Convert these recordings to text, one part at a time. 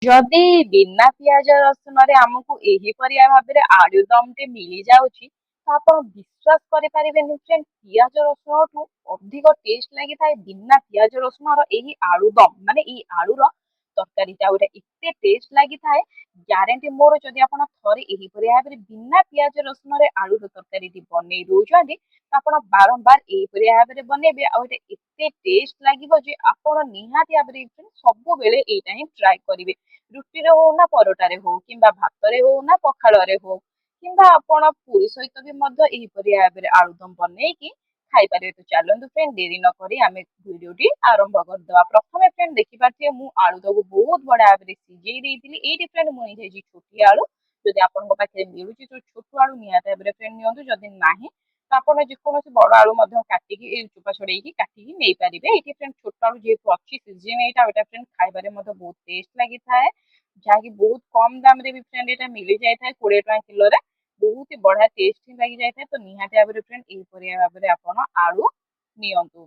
ଯଦି ବିନା ପିଆଜ ରସୁଣରେ ଆମକୁ ଏହିପରି ଭାବରେ ଆଳୁଦମଟେ ମିଳିଯାଉଛି ତ ଆପଣ ବିଶ୍ୱାସ କରିପାରିବେନି ଫ୍ରେଣ୍ଡ, ପିଆଜ ରସୁଣଠୁ ଅଧିକ ଟେଷ୍ଟ ଲାଗିଥାଏ ବିନା ପିଆଜ ରସୁଣର ଏହି ଆଳୁଦମ, ମାନେ ଏଇ ଆଳୁର ତରକାରୀଟା ଗୋଟେ ଏତେ ଟେଷ୍ଟ ଲାଗିଥାଏ। ଗ୍ୟାରେଣ୍ଟି ମୋର, ଯଦି ଆପଣ ଥରେ ଏହିପରି ଭାବରେ ବିନା ପିଆଜ ରସୁଣରେ ଆଳୁର ତରକାରୀଟି ବନେଇ ଦଉଛନ୍ତି ତ ଆପଣ ବାରମ୍ବାର ଏହିପରି ଭାବରେ ବନେଇବେ ଆଉ ଏଇଟା ଏତେ ଟେଷ୍ଟ ଲାଗିବ ଯେ ଆପଣ ନିହାତି ଭାବରେ ସବୁବେଳେ ଏଇଟା ହିଁ ଟ୍ରାଏ କରିବେ। ରୁଟିରେ ହଉ ନା ପରଟାରେ ହଉ କିମ୍ବା ଭାତରେ ହଉ ନା ପଖାଳରେ ହଉ କିମ୍ବା ଆପଣ ପୁରୀ ସହିତ ବି ମଧ୍ୟ ଏହିପରି ଭାବରେ ଆଳୁଦମ ବନେଇକି ଖାଇପାରିବେ। ତ ଚାଲନ୍ତୁ ଫ୍ରେଣ୍ଡ, ଡେରି ନ କରି ଆମେ ଭିଡିଓଟି ଆରମ୍ଭ କରିଦବା। ପ୍ରଥମେ ଫ୍ରେଣ୍ଡ ଦେଖିପାରୁଥିବେ ମୁଁ ଆଳୁଟାକୁ ବହୁତ ବଢିଆ ଭାବରେ ସିଝେଇ ଦେଇଥିଲି। ଏଇଠି ଫ୍ରେଣ୍ଡ ମୁଁ ନେଇଯାଇଛି ଛୋଟିଆ ଆଳୁ। ଯଦି ଆପଣଙ୍କ ପାଖରେ ମିଳୁଛି ତ ଛୋଟ ଆଳୁ ନିହାତି ଭାବରେ ଫ୍ରେଣ୍ଡ ନିଅନ୍ତୁ, ଯଦି ନାହିଁ ତ ଆପଣ ଯେକୌଣସି ବଡ ଆଳୁ ମଧ୍ୟ କାଟିକି ଚୋପା ଛଡେଇକି କାଟିକି ନେଇପାରିବେ। ଏଇଠି ଫ୍ରେଣ୍ଡ ଛୋଟ ଆଳୁ ଯେହେତୁ ଅଛି ସିଜିନ ଏଇଟା ଫ୍ରେଣ୍ଡ ଖାଇବାରେ ମଧ୍ୟ ବହୁତ ଟେଷ୍ଟ ଲାଗିଥାଏ, ଯାହାକି ବହୁତ କମ ଦାମରେ ବି ଫ୍ରେଣ୍ଡ ଏଇଟା ମିଳିଯାଇଥାଏ, 20 ଟଙ୍କା କିଲୋରେ। ବହୁତ ହି ବଢିଆ ଟେଷ୍ଟ ହିଁ ଲାଗିଯାଇଥାଏ। ତ ନିହାତି ଭାବରେ ଫ୍ରେଣ୍ଡ ଏହିପରି ଭାବରେ ଆପଣ ଆଳୁ ନିଅନ୍ତୁ।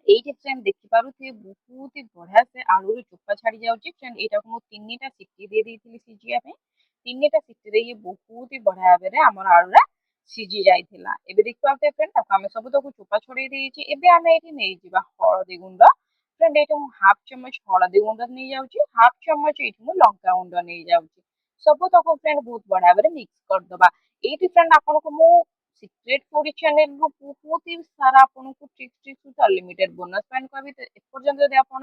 ଏଇଠି ଫ୍ରେଣ୍ଡ ଦେଖିପାରୁଥିବେ ବହୁତ ହି ବଢିଆ ସେ ଆଳୁରୁ ଚୋପା ଛାଡି ଯାଉଛି। ଫ୍ରେଣ୍ଡ ଏଇଟାକୁ ମୁଁ 3ଟା ସିଟି ଦେଇ ଦେଇଥିଲି ସିଝିବା ପାଇଁ। 3ଟା ସିଟିରେ ଇଏ ବହୁତ ହି ବଢିଆ ଭାବରେ ଆମର ଆଳୁଟା ସିଝି ଯାଇଥିଲା। ଏବେ ଦେଖିପାରୁଥିବେ ଫ୍ରେଣ୍ଡ ତାକୁ ଆମେ ସବୁ ତାକୁ ଚୋପା ଛଡେଇ ଦେଇଛି। ଏବେ ଆମେ ଏଇଠି ନେଇଯିବା ହଳଦୀ ଗୁଣ୍ଡ। ଫ୍ରେଣ୍ଡ ଏଇଠି ମୁଁ ହାଫ ଚାମଚ ହଳଦୀ ଗୁଣ୍ଡ ନେଇଯାଉଛି, ହାଫ ଚାମଚ ଏଇଠି ମୁଁ ଲଙ୍କା ଗୁଣ୍ଡ ନେଇଯାଉଛି। ସବୁ ତାକୁ ଫ୍ରେଣ୍ଡ ବହୁତ ବଢିଆ ଭାବରେ ମିକ୍ସ କରିଦବା। ଏଇଠି ଫ୍ରେଣ୍ଡ ଆପଣଙ୍କୁ ମୁଁ ସିକ୍ରେଟ ଫୁଡ ଚ୍ୟାନେଲରୁ ବହୁତ ହି ସାରା ଆପଣଙ୍କୁ ଟ୍ରିକ୍ସ ଅନଲିମିଟେଡ ବୋନସ ପଏଣ୍ଟ କହିବି। ତ ଏପର୍ଯ୍ୟନ୍ତ ଯଦି ଆପଣ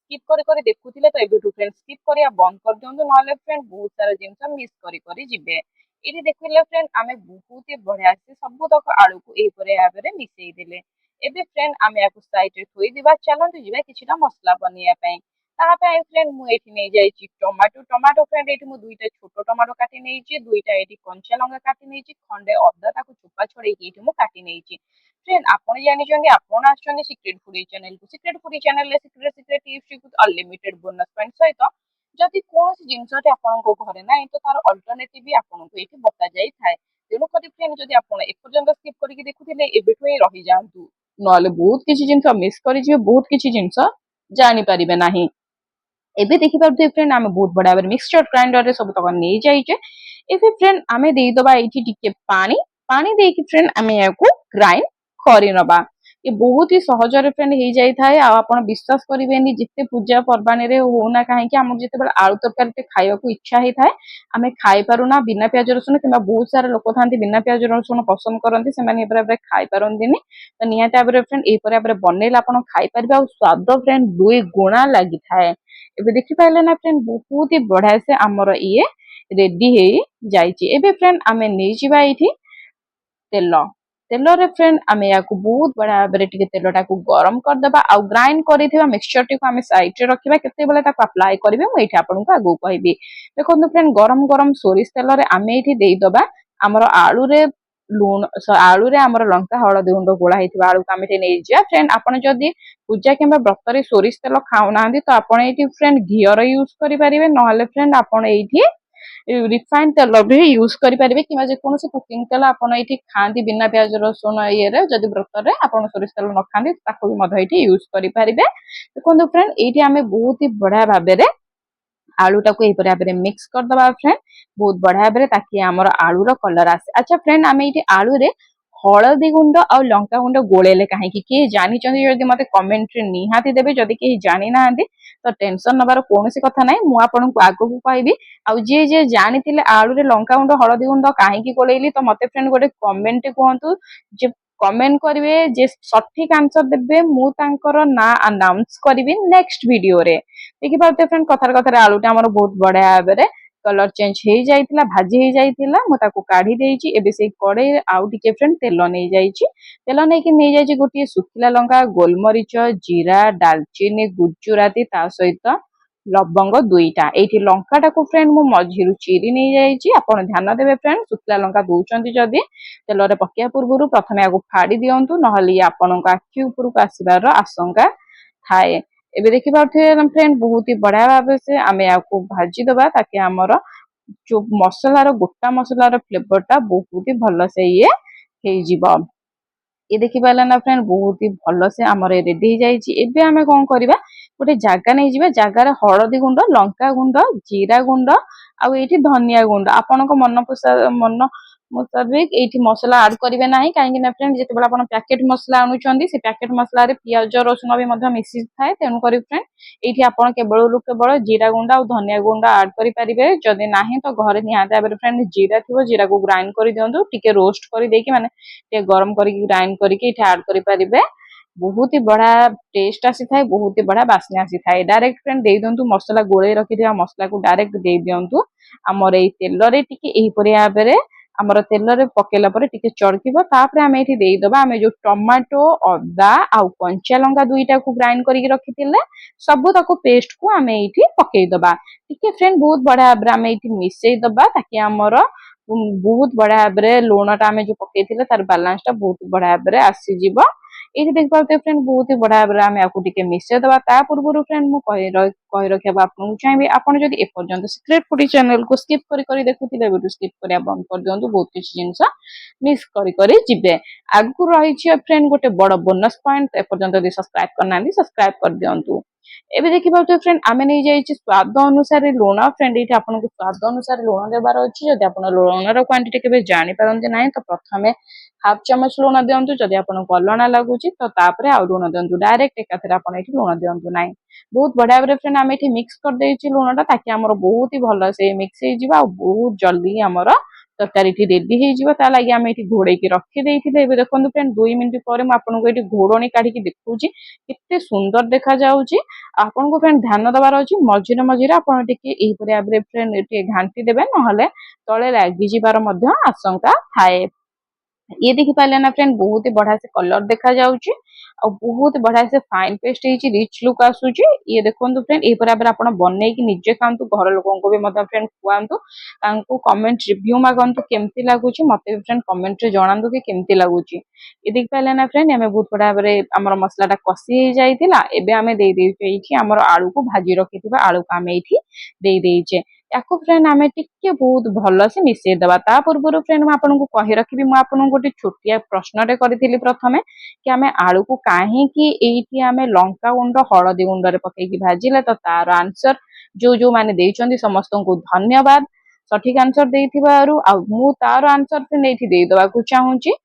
ସ୍କିପ୍ କରି କରି ଦେଖୁଥିଲେ ତ ଏବେଠୁ ଫ୍ରେଣ୍ଡ ସ୍କିପ୍ କରିବା ବନ୍ଦ କରିଦିଅନ୍ତୁ, ନହେଲେ ଫ୍ରେଣ୍ଡ ବହୁତ ସାରା ଜିନିଷ ମିସ୍ କରି କରି ଯିବେ। ଏଇଠି ଦେଖିଲେ ଫ୍ରେଣ୍ଡ ଆମେ ବହୁତ ହି ବଢିଆ ସେ ସବୁ ତକ ଆଳୁକୁ ଏହିପରି ଭାବରେ ମିଶେଇ ଦେଲେ। ଏବେ ଫ୍ରେଣ୍ଡ ଆମେ ୟାକୁ ସାଇଡରେ ଥୋଇଦେବା। ଚାଲନ୍ତୁ ଯିବା କିଛିଟା ମସଲା ବନେଇବା ପାଇଁ। ତା ପାଇଁ ଫ୍ରେଣ୍ଡ ମୁଁ ଏଇଠି ନେଇଯାଇଛି ଟମାଟୋ। ଟମାଟୋ ଫ୍ରେଣ୍ଡ ଏଇଠି ମୁଁ 2ଟା ଛୋଟ ଟମାଟୋ କାଟି ନେଇଛି, 2ଟା ଏଇଠି କଞ୍ଚା ଲଙ୍କା କାଟି ନେଇଛି, ଖଣ୍ଡେ ଅଦା ତାକୁ ଚୋପା ଛଡେଇକି ଏଇଠି ମୁଁ କାଟି ନେଇଛି। ଫ୍ରେଣ୍ଡ ଆପଣ ଜାଣିଛନ୍ତି ଆପଣ ଆସୁଛନ୍ତି ସିକ୍ରେଟ ଫୁଡି ଚ୍ୟାନେଲକୁ। ସିକ୍ରେଟ ଫୁଡି ଚ୍ୟାନେଲରେ secret tips unlimited bonus point ସହିତ ଯଦି କୌଣସି ଜିନିଷଟି ଆପଣଙ୍କ ଘରେ ନାହିଁ ତ ତାର ଅଲ୍ଟରନେଟିଭ ବି ଆପଣଙ୍କୁ ଏଇଠି ବତାଯାଇଥାଏ। ତେଣୁକରି ଫ୍ରେଣ୍ଡ ଯଦି ଆପଣ ଏପର୍ଯ୍ୟନ୍ତ ସ୍କିପ୍ କରିକି ଦେଖୁଥିଲେ ଏବେଠୁ ହିଁ ରହିଯାଆନ୍ତୁ, ନହେଲେ ବହୁତ କିଛି ଜିନିଷ ମିସ୍ କରିଯିବେ, ବହୁତ କିଛି ଜିନିଷ ଜାଣିପାରିବେ ନାହିଁ। ଏବେ ଦେଖିପାରୁଥିବେ ଫ୍ରେଣ୍ଡ ଆମେ ବହୁତ ବଢିଆ ଭାବରେ ମିକ୍ସଚର ଗ୍ରାଇଣ୍ଡରରେ ସବୁ ତକ ନେଇଯାଇଛେ। ଏବେ ଫ୍ରେଣ୍ଡ ଆମେ ଦେଇଦବା ଏଇଠି ଟିକେ ପାଣି। ପାଣି ଦେଇକି ଫ୍ରେଣ୍ଡ ଆମେ ଏହାକୁ ଗ୍ରାଇଣ୍ଡ କରିନବା। ଏ ବହୁତ ହି ସହଜରେ ଫ୍ରେଣ୍ଡ ହେଇଯାଇଥାଏ। ଆଉ ଆପଣ ବିଶ୍ୱାସ କରିବେନି, ଯେତେ ପୂଜା ପର୍ବାଣୀରେ ହଉନା କାହିଁକି ଆମକୁ ଯେତେବେଳେ ଆଳୁ ତରକାରୀ ଖାଇବାକୁ ଇଚ୍ଛା ହେଇଥାଏ ଆମେ ଖାଇପାରୁନା ବିନା ପିଆଜ ରସୁଣ, କିମ୍ବା ବହୁତ ସାରା ଲୋକ ଥାନ୍ତି ବିନା ପିଆଜ ରସୁଣ ପସନ୍ଦ କରନ୍ତି, ସେମାନେ ଏପରି ଭାବରେ ଖାଇପାରନ୍ତିନି। ତ ନିହାତି ଭାବରେ ଫ୍ରେଣ୍ଡ ଏହିପରି ଭାବରେ ବନେଇଲେ ଆପଣ ଖାଇପାରିବେ ଆଉ ସ୍ୱାଦ ଫ୍ରେଣ୍ଡ 2 ଗୁଣା ଲାଗିଥାଏ। ଏବେ ଦେଖିପାରିଲେ ନା ଫ୍ରେଣ୍ଡ ବହୁତ ହି ବଢିଆ ସେ ଆମର ଇଏ ରେଡି ହେଇ ଯାଇଛି। ଏବେ ଫ୍ରେଣ୍ଡ ଆମେ ନେଇଯିବା ଏଇଠି ତେଲ। ତେଲରେ ଫ୍ରେଣ୍ଡ ଆମେ ୟାକୁ ବହୁତ ବଢିଆ ଭାବରେ ଟିକେ ତେଲଟାକୁ ଗରମ କରିଦେବା ଆଉ ଗ୍ରାଇଣ୍ଡ କରିଥିବା ମିକ୍ସଚରଟିକୁ ଆମେ ସାଇଡରେ ରଖିବା। କେତେବେଳେ ତାକୁ ଆପ୍ଲାଏ କରିବେ ମୁଁ ଏଇଠି ଆପଣଙ୍କୁ ଆଗକୁ କହିବି। ଦେଖନ୍ତୁ ଫ୍ରେଣ୍ଡ ଗରମ ଗରମ ସୋରିଷ ତେଲରେ ଆମେ ଏଇଠି ଦେଇଦବା ଆମର ଆଳୁରେ ଲୁଣ, ଆଳୁରେ ଆମର ଲଙ୍କା ହଳଦୀ ଗୁଣ୍ଡ ଗୋଳା ହେଇଥିବା ଆଳୁକୁ ଆମେ ଏଠି ନେଇଯିବା। ଫ୍ରେଣ୍ଡ ଆପଣ ଯଦି ପୂଜା କିମ୍ବା ବ୍ରତରେ ସୋରିଷ ତେଲ ଖାଉନାହାନ୍ତି ତ ଆପଣ ଏଇଠି ଫ୍ରେଣ୍ଡ ଘିଅର ୟୁଜ କରିପାରିବେ, ନହେଲେ ଫ୍ରେଣ୍ଡ ଆପଣ ଏଇଠି ରିଫାଇନ ତେଲ ବି ୟୁଜ କରିପାରିବେ, କିମ୍ବା ଯେକୌଣସି କୁକିଂ ତେଲ ଆପଣ ଏଇଠି ଖାଆନ୍ତି ବିନା ପିଆଜ ରସୁଣ ଇଏରେ, ଯଦି ବ୍ରତରେ ଆପଣ ସୋରିଷ ତେଲ ନ ଖାଆନ୍ତି ତାକୁ ବି ମଧ୍ୟ ଏଇଠି ୟୁଜ କରିପାରିବେ। ଦେଖନ୍ତୁ ଫ୍ରେଣ୍ଡ ଏଇଠି ଆମେ ବହୁତ ହି ବଢିଆ ଭାବରେ ଆଳୁଟାକୁ ଏହିପରି ଭାବରେ ମିକ୍ସ କରିଦବା ଫ୍ରେଣ୍ଡ, ବହୁତ ବଢିଆ ଭାବରେ ତାକି ଆମର ଆଳୁର କଲର ଆସେ। ଆଚ୍ଛା ଫ୍ରେଣ୍ଡ ଆମେ ଏଇଠି ଆଳୁରେ ହଳଦୀ ଗୁଣ୍ଡ ଆଉ ଲଙ୍କା ଗୁଣ୍ଡ ଗୋଳେଇଲେ କାହିଁକି? କେହି ଜାଣିଛନ୍ତି ଯଦି ମତେ କମେଣ୍ଟରେ ନିହାତି ଦେବେ। ଯଦି କେହି ଜାଣିନାହାନ୍ତି ତ ଟେନସନ ନବାର କୌଣସି କଥା ନାହିଁ, ମୁଁ ଆପଣଙ୍କୁ ଆଗକୁ କହିବି। ଆଉ ଯିଏ ଯିଏ ଜାଣିଥିଲେ ଆଳୁରେ ଲଙ୍କା ଗୁଣ୍ଡ ହଳଦୀ ଗୁଣ୍ଡ କାହିଁକି ଗୋଳେଇଲି ତ ମତେ ଫ୍ରେଣ୍ଡ ଗୋଟେ କମେଣ୍ଟ କୁହନ୍ତୁ। ଯେ କମେଣ୍ଟ କରିବେ ଯେ ସଠିକ ଆନ୍ସର ଦେବେ ମୁଁ ତାଙ୍କର ନାଁ ଆନାଉନ୍ସ କରିବି ନେକ୍ସଟ ଭିଡିଓରେ। ଦେଖିପାରୁଥିବେ ଫ୍ରେଣ୍ଡ କଥାରେ କଥାରେ ଆଳୁଟା ଆମର ବହୁତ ବଢିଆ ଭାବରେ କଲର ଚେଞ୍ଜ ହେଇଯାଇଥିଲା, ଭାଜି ହେଇଯାଇଥିଲା। ମୁଁ ତାକୁ କାଢି ଦେଇଛି। ଏବେ ସେଇ କଡେଇରେ ଆଉ ଟିକେ ଫ୍ରେଣ୍ଡ ତେଲ ନେଇଯାଇଛି। ତେଲ ନେଇକି ନେଇଯାଇଛି ଗୋଟିଏ ଶୁଖିଲା ଲଙ୍କା, ଗୋଲମରିଚ, ଜିରା, ଡାଲଚିନି, ଗୁଜୁରାତି, ତା ସହିତ ଲବଙ୍ଗ 2ଟା। ଏଇଠି ଲଙ୍କାଟାକୁ ଫ୍ରେଣ୍ଡ ମୁଁ ମଝିରୁ ଚିରି ନେଇଯାଇଛି। ଆପଣ ଧ୍ୟାନ ଦେବେ ଫ୍ରେଣ୍ଡ, ଶୁଖିଲା ଲଙ୍କା ଦଉଛନ୍ତି ଯଦି ତେଲରେ ପକେଇବା ପୂର୍ବରୁ ପ୍ରଥମେ ଆକୁ ଫାଡି ଦିଅନ୍ତୁ, ନହେଲେ ଆପଣଙ୍କ ଆଖି ଉପରକୁ ଆସିବାର ଆଶଙ୍କା ଥାଏ। ଏବେ ଦେଖିପାରୁଥିବେ ଫ୍ରେଣ୍ଡ ବହୁତ ହି ବଢିଆ ଭାବେ ସେ ଆମେ ୟାକୁ ଭାଜିଦବା, ତାକି ଆମର ଯୋଉ ମସଲାର ଗୋଟା ମସଲାର ଫ୍ଲେଭରଟା ବହୁତ ହି ଭଲସେ ଇଏ ହେଇଯିବ। ଇଏ ଦେଖିପାରିଲେ ନା ଫ୍ରେଣ୍ଡ ବହୁତ ହି ଭଲସେ ଆମର ରେଡି ହେଇଯାଇଛି। ଏବେ ଆମେ କଣ କରିବା, गोटे जगह नहीं जिबे जगार हळदी गुंड लंका गुंड जीरा गुंड आउ एठी धनिया गुंड आपन को मन मुताबिक एठी मसला ऐड करिवे नाही काहेकि ना फ्रेंड जेतेबेला आपण पैकेट मसला आनुचंदी से पैकेट मसला रे पियाज रसुन भी मध्य मिसी थाए तेनु करी फ्रेंड एठी आपण केवल जीरा गुंड और धनिया गुंड ऐड करि परिबे जदि नाही तो घरे निहाते भाबरे फ्रेंड जीरा थिबो जीरा को ग्राइंड करि दियंतु टिके रोस्ट करि देकी माने टिके गरम करि ग्राइंड करिके एठी ऐड करि परिबे बहुत ही बड़ा टेस्ट आसी थाए बहुत ही बड़ा बास्ना आसी थाए डायरेक्ट फ्रेंड दे दियंतु मसला गोळे रखि दिया मसला को डायरेक्ट दे दियंतु हमर एई तेल रे टिके एही परि आबरे हमर तेल रे पकेला परे टिके चड़किबो तापरे हम एठी देई दबा हम जो टमाटो अदा आउ कंचा लंका दुईटा को ग्राइंड करिक रखितिले सब ताको पेस्ट को हम एठी पकेई दबा टिके फ्रेंड बहुत बड़ा आबरे हम एठी मिसेई दबा ताकि हमर बहुत बड़ा आबरे लोणटा हम जो पकेइतिले तार बैलेंस टा बहुत बड़ा आबरे आसी जिवो एठी देख पाते फ्रेंड बहुत ही बड़ा आबरे हम याकू टिके मिसेई दबा ता पूर्वरु फ्रेंड मु कहि रखिबा आपन चाहेबे आपन जदि ए पर्यंत सीक्रेट फूडी चैनल को स्किप करी देखुथिले वीडियो स्किप करिया बंद कर दियंतु बहुत किछि जिंस मिस करी जिबे आगु रही छी फ्रेंड गोटे बड़ बोनस पॉइंट ए पर्यंत यदि सब्सक्राइब करना सब्सक्राइब कर दियंतु एबे देखि पाउते फ्रेंड आमे नै जाई छी स्वाद अनुसार लूण फ्रेंड एठी आपन को स्वाद अनुसार लूण देबार अछि जदि आपन लूण रो क्वांटिटी केबे जानि पारंते नाही तो प्रथमे हाफ चमच लूण दियंतु जदि आपन को अलणा लागुची तो तापरे आ लूण दियंतु डायरेक्ट एकाथरे आपन एठी लूण दियंतु नाही बहुत बढ़िया भाବରେ फ्रेंड आमे एठी मिक्स कर देइछि लूणटा ताकि हमर बहुत ही भलो से मिक्स हे जिबा आ बहुत जल्दी हमर तरकारी एठी रेडी हे जिबा ता लागि आमे एठी घोड़े के रखि देइथिले एबे देखंतु फ्रेंड 2 मिनिट ପରେ ମୁଁ ଆପଣଙ୍କୁ एठी घोड़णी काढी के देखौछि केते सुंदर देखा जाउछि आपन को फ्रेंड ध्यान दबार अछि मझिरे मझिरे आपन टिके एही परि आबरे फ्रेंड एठी घांटी देबे नहले तळे लागि जिबार मध्य आशंका थाए ये देखि पाले ना फ्रेंड बहुत ही बढ़िया से कलर देखा जाउछि और बहुत बढ़िया से फाइन पेस्ट हेची रिच लुक आसुची ये देखंतु फ्रेंड ए बराबर आपण बनै कि निजे खांतु घर लोगन को भी मत फ्रेंड खुआंतु तांको कमेंट रिव्यू मागंतु केमती लागुची मते फ्रेंड कमेंट रे जणांतु कि केमती लागुची ये देख पाले ना फ्रेंड हमें बहुत बड़ा बरे हमर मसला टा कसी हे जाइतिला एबे हमें दे देइछे एठी हमर आलू को भाजी रखिथिबा आलू का हमें एठी दे देइछे याको फ्रेंड आमे टिके बहुत भलो से मिसेई दबा ता पूर्वरु फ्रेंड म आपन को कहि रखिबी म आपन गोटे छोटिया प्रश्न रे करथिली प्रथमे कि आमे आलू को काहे कि एठी आमे लंका गुंड हळदी गुंड रे पकै कि भाजिले तो तार आंसर जो जो माने देइचंदी समस्त को धन्यवाद सठिक आंसर देइथिबारु आ मु तार आंसर से नेठी देइ दबा को चाहूची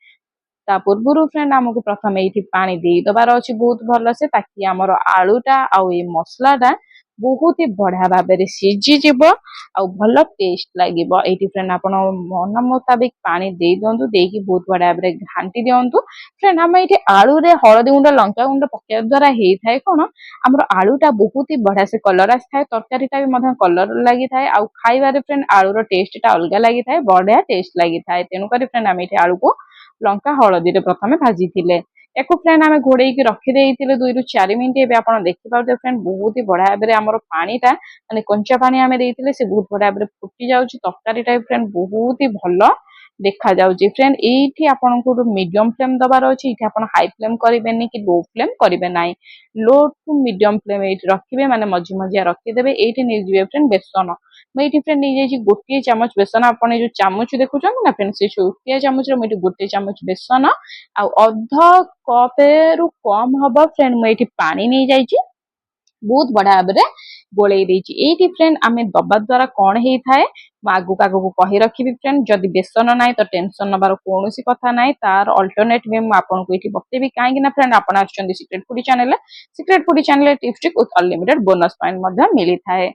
ता पूर्वरु फ्रेंड हमको प्रथमे एठी पानी देइ दबार अछि बहुत भलो से ताकि हमर आलूटा आ ए मसलाटा बहुत ही बढ़िया भाबरे सिझी जिवो आ भलो टेस्ट लागिवो एठी फ्रेंड आपण मन मुताबिक पानी देइ दंतु देकी बहुत बढ़िया भाबरे घांटी दियंतु फ्रेंड हम एठी आलू रे हळदी गुंड लंका गुंड पकेया द्वारा हेइ थाए कोन हमर आलूटा बहुत ही बढ़िया से कलर आसी थाए तरकारीटा भी मधे कलर लागि थाए आ खाइबा रे फ्रेंड आलू रो टेस्टटा अलगा लागि थाए बढ़िया टेस्ट लागि थाए तेनु करी फ्रेंड हम एठी आलू को लंका हळदी रे प्रथमे भाजी थिले एको फ्रेंड आमे घोड़े की रखि देइथिले 2 रु 4 मिनिट एबे आपण देखि पाउते फ्रेंड बहुत ही बढ़िया भाबरे हमर पानीटा माने कंचा पानी आमे देइथिले से बहुत बढ़िया भाबरे फुटी जाउची तरकारीटा फ्रेंड बहुत ही भलो देखा जाउची फ्रेंड एठी आपण को मीडियम फ्लेम दबार अछि एठी आपण हाई फ्लेम करिबेनी कि लो फ्लेम करिबे नाही लो टू मीडियम फ्लेम एठी रखिबे माने मझी मझिया रखि देबे एठी नै जिवे फ्रेंड बेसन मैं एठी फ्रेंड नै जाई गोटे चामच बेसन आपण जो चामच देखुछन ना फ्रेंड से छोटिया चामच रो मैं गोटे चामच बेसन आ अध कप रु कम हबो फ्रेंड मैं एठी पानी नै जाई बहुत बढ़िया भाबरे गोळेई देइछि एठी फ्रेंड आमे दबा द्वारा कोन हेइ थाए आगु कागु को कहि रखिबी फ्रेंड जदि बेसन नाही तो टेंशन नबार कोनोसी कथा नाही तार अल्टरनेट वे म आपन को एठी बतेबी काहे कि ना फ्रेंड आपन आछन secret foodie channel tips trick with unlimited bonus point मध्ये मिली थाए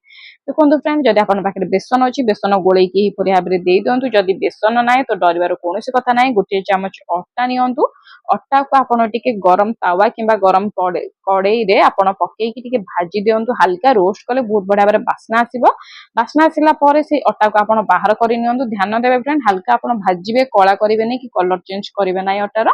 देखंतु फ्रेंड जदि आपन पाखे बेसन अछि बेसन गोळेई कि परि भाबरे देइ दंतु जदि बेसन नाही तो डरिबार कोनोसी कथा नाही गोटे चामच आटा नियंतु अटा को आपण टिके गरम तावा किबा गरम कड़ेई रे आपण पकेई कि टिके भाजी दियंतु हल्का रोस्ट कले बहुत बढ़िया भाबरे बास्ना आसीबो बास्ना आसिला परे से अटा को आपण बाहर करि नियंतु ध्यान देबे फ्रेंड हल्का आपण भाजीबे कळा करिवे नै कि कलर चेंज करिवे नै अटार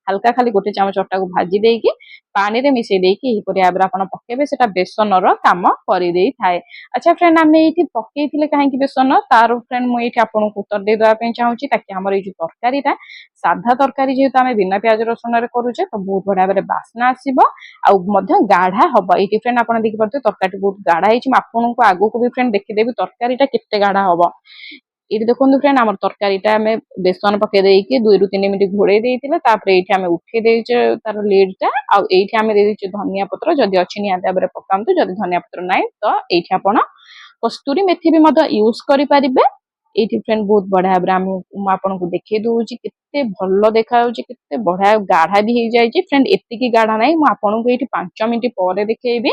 हल्का खाली गोटे चामच अटा को भाजी देकी पानी रे मिसै देकी एही परि भाबरे आपण पकेबे सेटा बेसन रो काम करि देई थाए अच्छा फ्रेंड हम एठी पकेइथिले काहे कि बेसन तार फ्रेंड मु एठी आपण को उत्तर दे दवा पे चाहूची ताकि हमर ए जो तरकारीटा साधा तरकारी जेहेतु आमे बिना प्याज रसुन रे करूचे तो बहुत बढ़िया भाबरे बास्ना आसीबो आ मध्य गाढ़ा हबो एठी फ्रेंड आपण देखि परते तरकारी बहुत गाढ़ा हेछि म आपन को आगु को भी फ्रेंड देखि देबी तरकारीटा केते गाढ़ा हबो ଏଇଠି ଦେଖନ୍ତୁ ଫ୍ରେଣ୍ଡ ଆମର ତରକାରୀଟା ଆମେ ବେସନ ପକେଇ ଦେଇକି 2 ରୁ 3 ମିନିଟ୍ ଘୋଡେଇ ଦେଇଥିଲେ। ତାପରେ ଏଇଠି ଆମେ ଉଠେଇ ଦେଇଛେ ତାର ଲିଡ୍ଟା। ଆଉ ଏଇଠି ଆମେ ଦେଇଦେଇଛେ ଧନିଆ ପତ୍ର, ଯଦି ଅଛି ନିହାତି ଭାବରେ ପକାନ୍ତୁ, ଯଦି ଧନିଆ ପତ୍ର ନାହିଁ ତ ଏଇଠି ଆପଣ କସ୍ତୁରୀ ମେଥି ବି ମଧ୍ୟ ୟୁଜ କରିପାରିବେ। ଏଇଠି ଫ୍ରେଣ୍ଡ ବହୁତ ବଢିଆ ଭାବରେ ମୁଁ ଆପଣଙ୍କୁ ଦେଖେଇ ଦଉଛି କେତେ ଭଲ ଦେଖାଯାଉଛି, କେତେ ବଢିଆ ଗାଢା ବି ହେଇଯାଇଛି। ଫ୍ରେଣ୍ଡ ଏତିକି ଗାଢା ନାହିଁ, ମୁଁ ଆପଣଙ୍କୁ ଏଇଠି 5 ମିନିଟ୍ ପରେ ଦେଖେଇବି।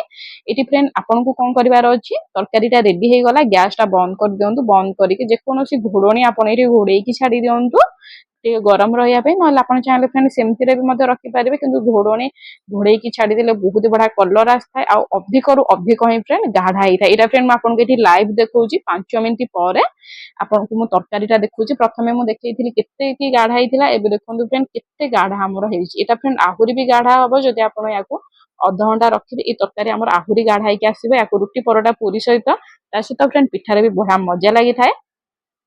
ଏଠି ଫ୍ରେଣ୍ଡ ଆପଣଙ୍କୁ କଣ କରିବାର ଅଛି, ତରକାରୀଟା ରେଡି ହେଇଗଲା, ଗ୍ୟାସ ଟା ବନ୍ଦ କରିଦିଅନ୍ତୁ। ବନ୍ଦ କରିକି ଯେକୌଣସି ଘୋଡଣି ଆପଣ ଏଠି ଘୋଡେଇକି ଛାଡି ଦିଅନ୍ତୁ ଟିକେ ଗରମ ରହିବା ପାଇଁ। ନହେଲେ ଆପଣ ଚାହିଁଲେ ଫ୍ରେଣ୍ଡ ସେମିତିରେ ବି ମଧ୍ୟ ରଖିପାରିବେ, କିନ୍ତୁ ଘୋଡଣି ଘୋଡେଇକି ଛାଡିଦେଲେ ବହୁତ ବଢିଆ କଲର ଆସିଥାଏ, ଆଉ ଅଧିକରୁ ଅଧିକ ହିଁ ଫ୍ରେଣ୍ଡ ଗାଢା ହେଇଥାଏ। ଏଇଟା ଫ୍ରେଣ୍ଡ ମୁଁ ଆପଣଙ୍କୁ ଏଠି ଲାଇଭ ଦେଖଉଛି 5 ମିନିଟ୍ ପରେ ଆପଣଙ୍କୁ ମୁଁ ତରକାରୀଟା ଦେଖୁଛି। ପ୍ରଥମେ ମୁଁ ଦେଖେଇଥିଲି କେତେ କି ଗାଢା ହେଇଥିଲା, ଏବେ ଦେଖନ୍ତୁ ଫ୍ରେଣ୍ଡ କେତେ ଗାଢା ଆମର ହେଇଛି। ଏଇଟା ଫ୍ରେଣ୍ଡ ଆହୁରି ବି ଗାଢା ହବ ଯଦି ଆପଣ ୟାକୁ ଅଧଘଣ୍ଟା ରଖିବେ। ଏଇ ତରକାରୀ ଆମର ଆହୁରି ଗାଢା ହେଇକି ଆସିବ। ୟାକୁ ରୁଟି, ପରଟା, ପୁରୀ ସହିତ ତା ସହିତ ଫ୍ରେଣ୍ଡ ପିଠାରେ ବି ବଢିଆ ମଜା ଲାଗିଥାଏ।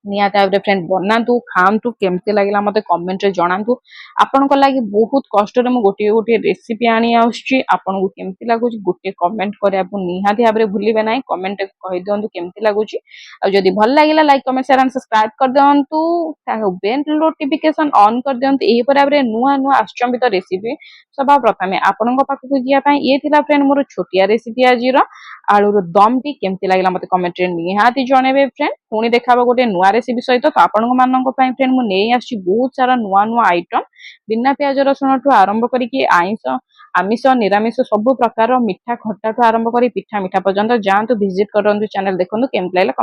ନିହାତି ଭାବରେ ଫ୍ରେଣ୍ଡ ବନାନ୍ତୁ, ଖାଆନ୍ତୁ, କେମିତି ଲାଗିଲା ମତେ କମେଣ୍ଟରେ ଜଣାନ୍ତୁ। ଆପଣଙ୍କ ଲାଗି ବହୁତ କଷ୍ଟରେ ମୁଁ ଗୋଟିଏ ଗୋଟିଏ ରେସିପି ଆଣି ଆସୁଛି। ଆପଣଙ୍କୁ କେମିତି ଲାଗୁଛି ଗୋଟିଏ କମେଣ୍ଟ କରିବାକୁ ନିହାତି ଭାବରେ ଭୁଲିବେ ନାହିଁ। କମେଣ୍ଟରେ କହିଦିଅନ୍ତୁ କେମିତି ଲାଗୁଛି। ଆଉ ଯଦି ଭଲ ଲାଗିଲା ଲାଇକ୍, କମେଣ୍ଟ, ସେୟାର, ସବସ୍କ୍ରାଇବ କରିଦିଅନ୍ତୁ। ବେଲ୍ ନୋଟିଫିକେସନ ଅନ୍ କରିଦିଅନ୍ତୁ। ଏହିପରି ଭାବରେ ନୂଆ ନୂଆ ଆଶ୍ଚମ୍ବିତ ରେସିପି ସବା ପ୍ରଥମେ ଆପଣଙ୍କ ପାଖକୁ ଯିବା ପାଇଁ। ଇଏ ଥିଲା ଫ୍ରେଣ୍ଡ ମୋର ଛୋଟିଆ ରେସିପି ଆଜିର ଆଳୁର ଦମଟି। କେମିତି ଲାଗିଲା ମତେ କମେଣ୍ଟରେ ନିହାତି ଜଣେଇବେ ଫ୍ରେଣ୍ଡ। ପୁଣି ଦେଖାବ ଗୋଟେ ନୂଆ ରେସିପି ସହିତ। ତ ଆପଣଙ୍କ ମାନଙ୍କ ପାଇଁ ଫ୍ରେଣ୍ଡ ମୁଁ ନେଇ ଆସିଛି ବହୁତ ସାରା ନୂଆ ନୂଆ ଆଇଟମ, ବିନା ପିଆଜ ରସୁଣଠୁ ଆରମ୍ଭ କରିକି ଆମିଷ, ନିରାମିଷ ସବୁ ପ୍ରକାର, ମିଠା ଖଟାଠୁ ଆରମ୍ଭ କରି ପିଠା ମିଠା ପର୍ଯ୍ୟନ୍ତ। ଯାଆନ୍ତୁ ଭିଜିଟ କରନ୍ତୁ ଚ୍ୟାନେଲ, ଦେଖନ୍ତୁ କେମିତି ଲାଗିଲା।